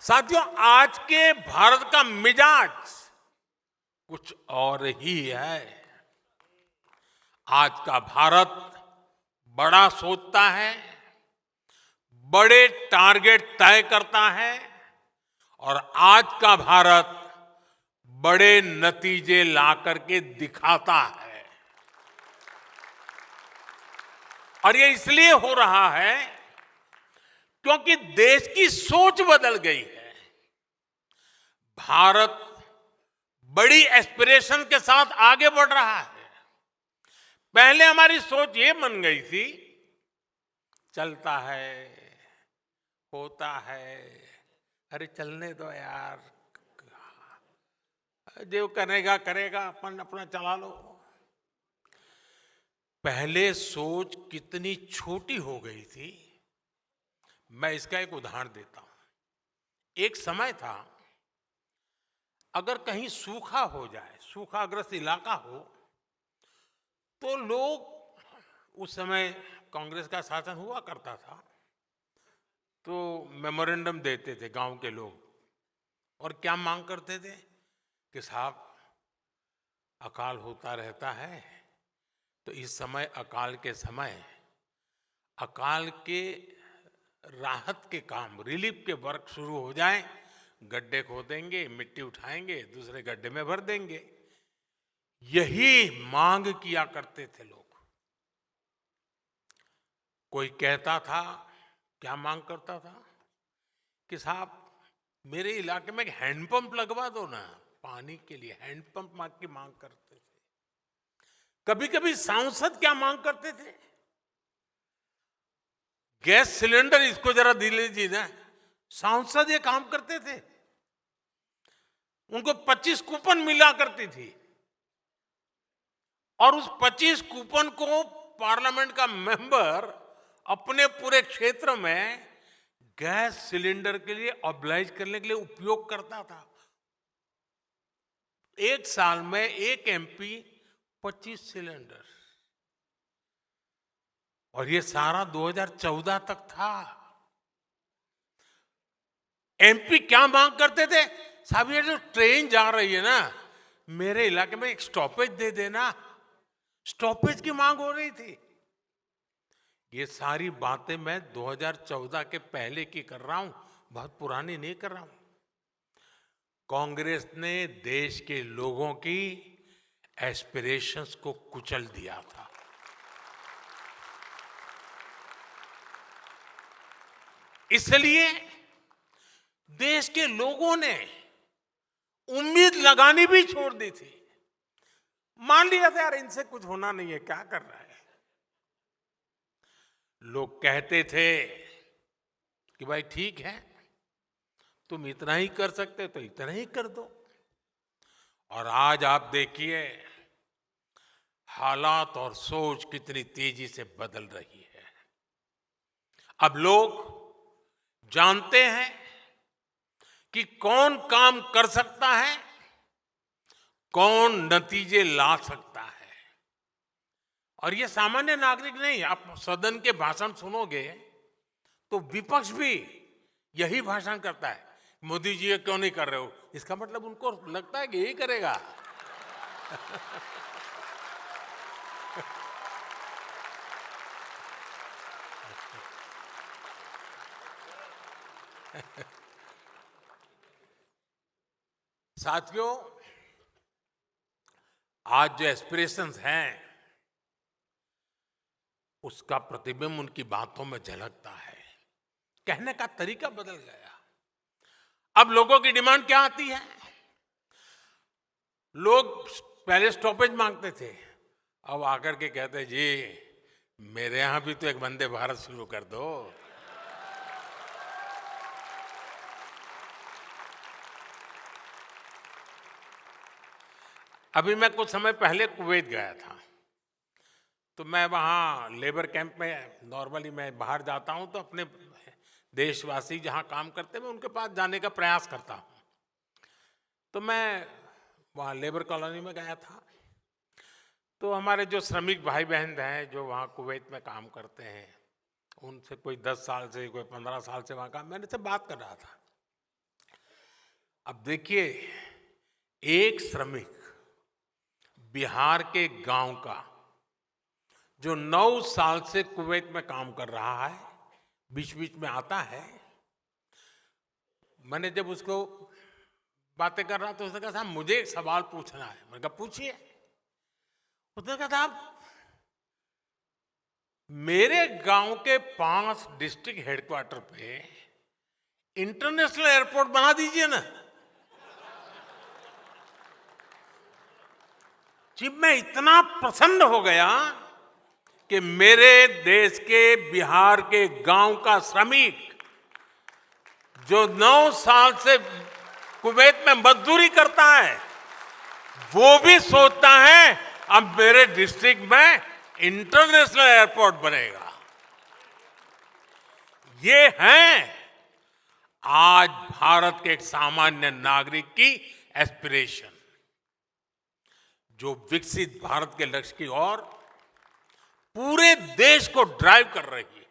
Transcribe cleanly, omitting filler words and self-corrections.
साथियों, आज के भारत का मिजाज कुछ और ही है। आज का भारत बड़ा सोचता है, बड़े टारगेट तय करता है और आज का भारत बड़े नतीजे ला करके दिखाता है। और ये इसलिए हो रहा है क्योंकि देश की सोच बदल गई है। भारत बड़ी एस्पिरेशन के साथ आगे बढ़ रहा है। पहले हमारी सोच ये बन गई थी, चलता है, होता है, अरे चलने दो यार, जो करेगा करेगा, अपन अपना चला लो। पहले सोच कितनी छोटी हो गई थी। मैं इसका एक उदाहरण देता हूं। एक समय था, अगर कहीं सूखा हो जाए, सूखाग्रस्त इलाका हो, तो लोग, उस समय कांग्रेस का शासन हुआ करता था, तो मेमोरेंडम देते थे गांव के लोग। और क्या मांग करते थे कि साहब अकाल होता रहता है, तो इस समय अकाल के राहत के काम, रिलीफ के वर्क शुरू हो जाएं, गड्ढे खोदेंगे, मिट्टी उठाएंगे, दूसरे गड्ढे में भर देंगे। यही मांग किया करते थे लोग। कोई कहता था, क्या मांग करता था कि साहब मेरे इलाके में एक हैंडपंप लगवा दो ना, पानी के लिए हैंडपंप की मांग करते थे। कभी कभी सांसद क्या मांग करते थे, गैस सिलेंडर इसको जरा दे लीजिए ना। सांसद ये काम करते थे। उनको 25 कूपन मिला करती थी और उस 25 कूपन को पार्लियामेंट का मेंबर अपने पूरे क्षेत्र में गैस सिलेंडर के लिए ऑब्लाइज करने के लिए उपयोग करता था। एक साल में एक एमपी 25 सिलेंडर, और ये सारा 2014 तक था। एमपी क्या मांग करते थे, साहब ये जो ट्रेन जा रही है ना, मेरे इलाके में एक स्टॉपेज दे देना। स्टॉपेज की मांग हो रही थी। ये सारी बातें मैं 2014 के पहले की कर रहा हूं, बहुत पुरानी नहीं कर रहा हूं। कांग्रेस ने देश के लोगों की एस्पिरेशंस को कुचल दिया था। इसलिए देश के लोगों ने उम्मीद लगानी भी छोड़ दी थी। मान लिया था यार इनसे कुछ होना नहीं है, क्या कर रहा है। लोग कहते थे कि भाई ठीक है, तुम इतना ही कर सकते तो इतना ही कर दो। और आज आप देखिए हालात और सोच कितनी तेजी से बदल रही है। अब लोग जानते हैं कि कौन काम कर सकता है, कौन नतीजे ला सकता है। और ये सामान्य नागरिक नहीं, आप सदन के भाषण सुनोगे तो विपक्ष भी यही भाषण करता है, मोदी जी ये क्यों नहीं कर रहे हो। इसका मतलब उनको लगता है कि यही करेगा। साथियों, आज जो एस्पिरेशंस हैं, उसका प्रतिबिंब उनकी बातों में झलकता है। कहने का तरीका बदल गया। अब लोगों की डिमांड क्या आती है, लोग पहले स्टॉपेज मांगते थे, अब आकर के कहते जी मेरे यहां भी तो एक वंदे भारत शुरू कर दो। अभी मैं कुछ समय पहले कुवैत गया था, तो मैं वहाँ लेबर कैंप में, नॉर्मली मैं बाहर जाता हूँ तो अपने देशवासी जहाँ काम करते हैं मैं उनके पास जाने का प्रयास करता हूँ। तो मैं वहाँ लेबर कॉलोनी में गया था, तो हमारे जो श्रमिक भाई बहन हैं जो वहाँ कुवैत में काम करते हैं, उनसे कोई 10 साल से, कोई 15 साल से वहाँ काम, मैंने से बात कर रहा था। अब देखिए, एक श्रमिक बिहार के गांव का जो 9 साल से कुवैत में काम कर रहा है, बीच बीच में आता है। मैंने जब उसको बातें कर रहा तो उसने कहा, साहब मुझे एक सवाल पूछना है। मैंने कहा पूछिए। उसने कहा, साहब मेरे गांव के 5 डिस्ट्रिक्ट हेडक्वार्टर पे इंटरनेशनल एयरपोर्ट बना दीजिए ना। जी, मैं इतना प्रसन्न हो गया कि मेरे देश के बिहार के गांव का श्रमिक जो 9 साल से कुवैत में मजदूरी करता है, वो भी सोचता है अब मेरे डिस्ट्रिक्ट में इंटरनेशनल एयरपोर्ट बनेगा। ये है आज भारत के एक सामान्य नागरिक की एस्पिरेशन, जो विकसित भारत के लक्ष्य की ओर पूरे देश को ड्राइव कर रही है।